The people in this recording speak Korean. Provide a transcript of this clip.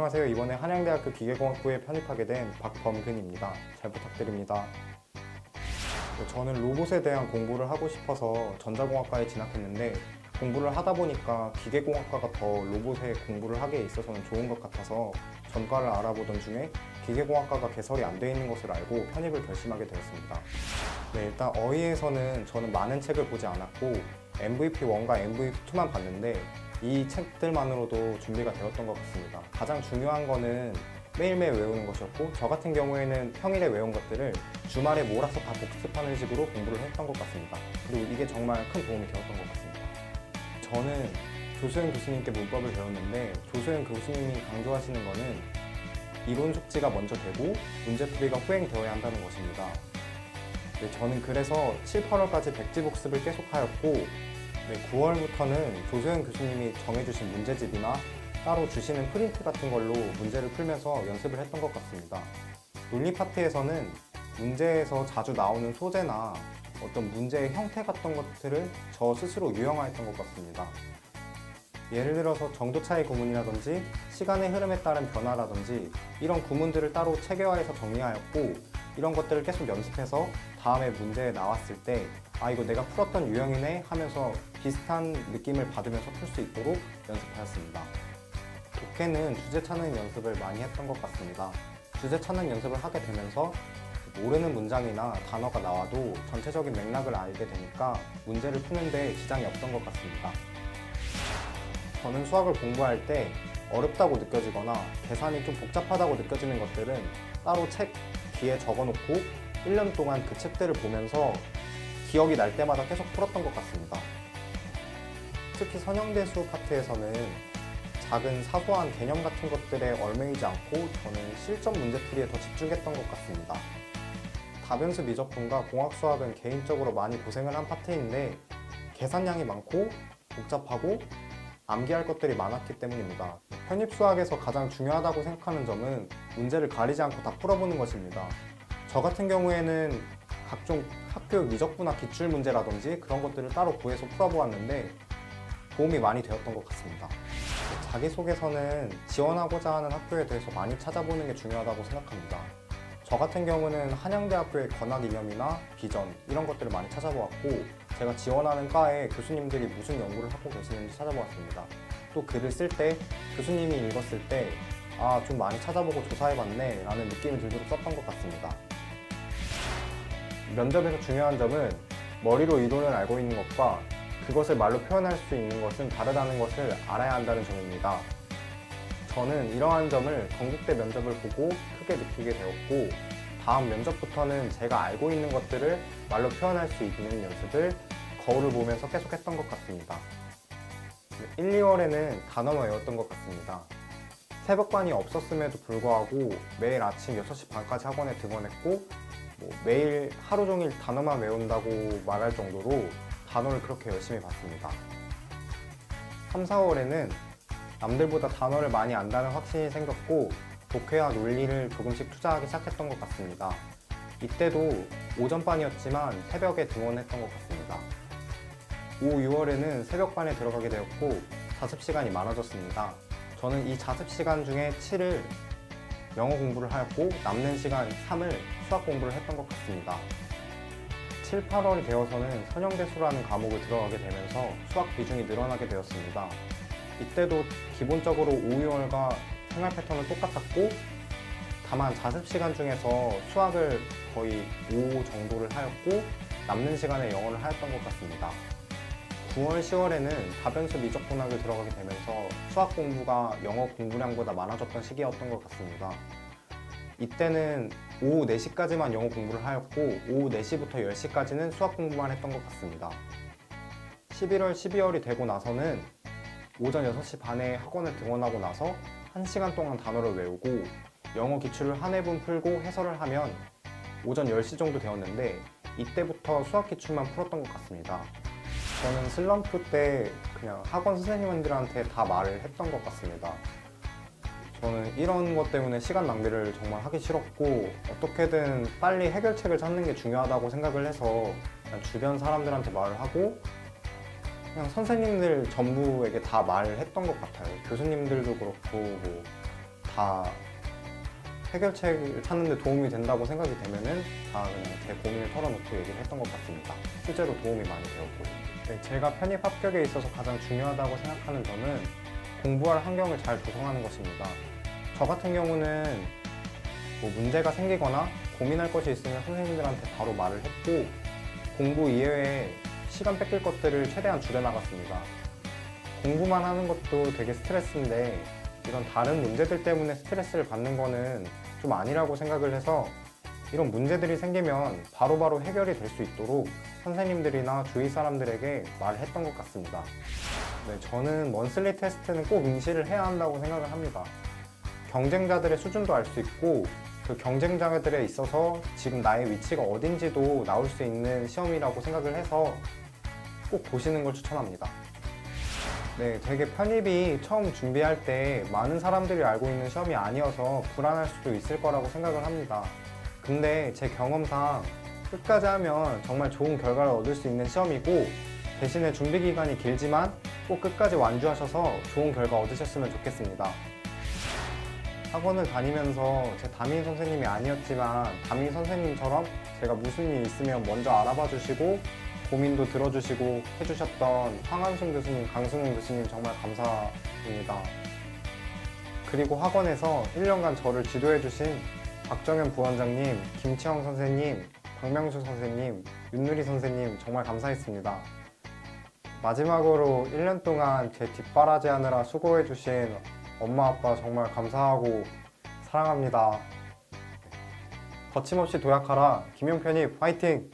안녕하세요. 이번에 한양대학교 기계공학부에 편입하게 된 박범근입니다. 잘 부탁드립니다. 저는 로봇에 대한 공부를 하고 싶어서 전자공학과에 진학했는데 공부를 하다 보니까 기계공학과가 더 로봇에 공부를 하기에 있어서는 좋은 것 같아서 전과를 알아보던 중에 기계공학과가 개설이 안 돼 있는 것을 알고 편입을 결심하게 되었습니다. 네, 일단 어휘에서는 저는 많은 책을 보지 않았고 MVP1과 MVP2만 봤는데 이 책들만으로도 준비가 되었던 것 같습니다. 가장 중요한 거는 매일매일 외우는 것이었고 저 같은 경우에는 평일에 외운 것들을 주말에 몰아서 다 복습하는 식으로 공부를 했던 것 같습니다. 그리고 이게 정말 큰 도움이 되었던 것 같습니다. 저는 조수영 교수님께 문법을 배웠는데 조수영 교수님이 강조하시는 거는 이론 숙지가 먼저 되고 문제풀이가 후행되어야 한다는 것입니다. 네, 저는 그래서 7, 8월까지 백지 복습을 계속하였고 9월부터는 조소영 교수님이 정해주신 문제집이나 따로 주시는 프린트 같은 걸로 문제를 풀면서 연습을 했던 것 같습니다. 논리 파트에서는 문제에서 자주 나오는 소재나 어떤 문제의 형태 같은 것들을 저 스스로 유형화했던 것 같습니다. 예를 들어서 정도 차이 구문이라든지 시간의 흐름에 따른 변화라든지 이런 구문들을 따로 체계화해서 정리하였고 이런 것들을 계속 연습해서 다음에 문제에 나왔을 때 아 이거 내가 풀었던 유형이네 하면서 비슷한 느낌을 받으면서 풀 수 있도록 연습하였습니다. 독해는 주제 찾는 연습을 많이 했던 것 같습니다. 주제 찾는 연습을 하게 되면서 모르는 문장이나 단어가 나와도 전체적인 맥락을 알게 되니까 문제를 푸는데 지장이 없던 것 같습니다. 저는 수학을 공부할 때 어렵다고 느껴지거나 계산이 좀 복잡하다고 느껴지는 것들은 따로 책 뒤에 적어놓고 1년 동안 그 책들을 보면서 기억이 날 때마다 계속 풀었던 것 같습니다. 특히 선형대수 파트에서는 작은 사소한 개념 같은 것들에 얽매이지 않고 저는 실전 문제풀이에 더 집중했던 것 같습니다. 다변수 미적분과 공학수학은 개인적으로 많이 고생을 한 파트인데 계산량이 많고 복잡하고 암기할 것들이 많았기 때문입니다. 편입수학에서 가장 중요하다고 생각하는 점은 문제를 가리지 않고 다 풀어보는 것입니다. 저 같은 경우에는 각종 학교 미적분학 기출문제라든지 그런 것들을 따로 구해서 풀어보았는데 도움이 많이 되었던 것 같습니다. 자기소개서는 지원하고자 하는 학교에 대해서 많이 찾아보는 게 중요하다고 생각합니다. 저 같은 경우는 한양대학교의 권학 이념이나 비전 이런 것들을 많이 찾아보았고 제가 지원하는 과에 교수님들이 무슨 연구를 하고 계시는지 찾아보았습니다. 또 글을 쓸 때 교수님이 읽었을 때 아, 좀 많이 찾아보고 조사해봤네 라는 느낌이 들도록 썼던 것 같습니다. 면접에서 중요한 점은 머리로 이론을 알고 있는 것과 그것을 말로 표현할 수 있는 것은 다르다는 것을 알아야 한다는 점입니다. 저는 이러한 점을 건국대 면접을 보고 크게 느끼게 되었고 다음 면접부터는 제가 알고 있는 것들을 말로 표현할 수 있는 연습을 거울을 보면서 계속 했던 것 같습니다. 1, 2월에는 단어만 외웠던 것 같습니다. 새벽반이 없었음에도 불구하고 매일 아침 6시 반까지 학원에 등원했고 매일 하루 종일 단어만 외운다고 말할 정도로 단어를 그렇게 열심히 봤습니다. 3, 4월에는 남들보다 단어를 많이 안다는 확신이 생겼고 독해와 논리를 조금씩 투자하기 시작했던 것 같습니다. 이때도 오전반이었지만 새벽에 등원했던 것 같습니다. 5, 6월에는 새벽반에 들어가게 되었고 자습시간이 많아졌습니다. 저는 이 자습시간 중에 7을 영어 공부를 하였고 남는 시간 3을 수학 공부를 했던 것 같습니다. 7, 8월이 되어서는 선형대수라는 과목을 들어가게 되면서 수학 비중이 늘어나게 되었습니다. 이때도 기본적으로 5, 6월과 생활 패턴은 똑같았고 다만 자습시간 중에서 수학을 거의 5 정도를 하였고 남는 시간에 영어를 하였던 것 같습니다. 9월, 10월에는 다변수 미적분학을 들어가게 되면서 수학 공부가 영어 공부량보다 많아졌던 시기였던 것 같습니다. 이때는 오후 4시까지만 영어 공부를 하였고 오후 4시부터 10시까지는 수학 공부만 했던 것 같습니다. 11월, 12월이 되고 나서는 오전 6시 반에 학원을 등원하고 나서 1시간 동안 단어를 외우고 영어 기출을 한 회분 풀고 해설을 하면 오전 10시 정도 되었는데 이때부터 수학 기출만 풀었던 것 같습니다. 저는 슬럼프 때 그냥 학원 선생님들한테 다 말을 했던 것 같습니다. 저는 이런 것 때문에 시간 낭비를 정말 하기 싫었고 어떻게든 빨리 해결책을 찾는 게 중요하다고 생각을 해서 그냥 주변 사람들한테 말을 하고 그냥 선생님들 전부에게 다 말을 했던 것 같아요. 교수님들도 그렇고 다 해결책을 찾는 데 도움이 된다고 생각이 되면은 다 그냥 제 고민을 털어놓고 얘기를 했던 것 같습니다. 실제로 도움이 많이 되었고요. 네, 제가 편입 합격에 있어서 가장 중요하다고 생각하는 점은 공부할 환경을 잘 조성하는 것입니다. 저 같은 경우는 뭐 문제가 생기거나 고민할 것이 있으면 선생님들한테 바로 말을 했고, 공부 이외에 시간 뺏길 것들을 최대한 줄여나갔습니다. 공부만 하는 것도 되게 스트레스인데 이런 다른 문제들 때문에 스트레스를 받는 거는 좀 아니라고 생각을 해서, 이런 문제들이 생기면 바로바로 해결이 될 수 있도록 선생님들이나 주위 사람들에게 말을 했던 것 같습니다. 네, 저는 먼슬리 테스트는 꼭 응시를 해야 한다고 생각을 합니다. 경쟁자들의 수준도 알 수 있고, 그 경쟁자들에 있어서 지금 나의 위치가 어딘지도 나올 수 있는 시험이라고 생각을 해서 꼭 보시는 걸 추천합니다. 네, 되게 편입이 처음 준비할 때 많은 사람들이 알고 있는 시험이 아니어서 불안할 수도 있을 거라고 생각을 합니다. 근데 제 경험상 끝까지 하면 정말 좋은 결과를 얻을 수 있는 시험이고, 대신에 준비 기간이 길지만 꼭 끝까지 완주하셔서 좋은 결과 얻으셨으면 좋겠습니다. 학원을 다니면서 제 담임 선생님이 아니었지만 담임 선생님처럼 제가 무슨 일 있으면 먼저 알아봐 주시고 고민도 들어주시고 해주셨던 황한순 교수님, 강순웅 교수님 정말 감사합니다. 그리고 학원에서 1년간 저를 지도해주신 박정현 부원장님, 김치영 선생님, 박명수 선생님, 윤누리 선생님 정말 감사했습니다. 마지막으로 1년 동안 제 뒷바라지 하느라 수고해주신 엄마 아빠 정말 감사하고 사랑합니다. 거침없이 도약하라. 김용편입 화이팅!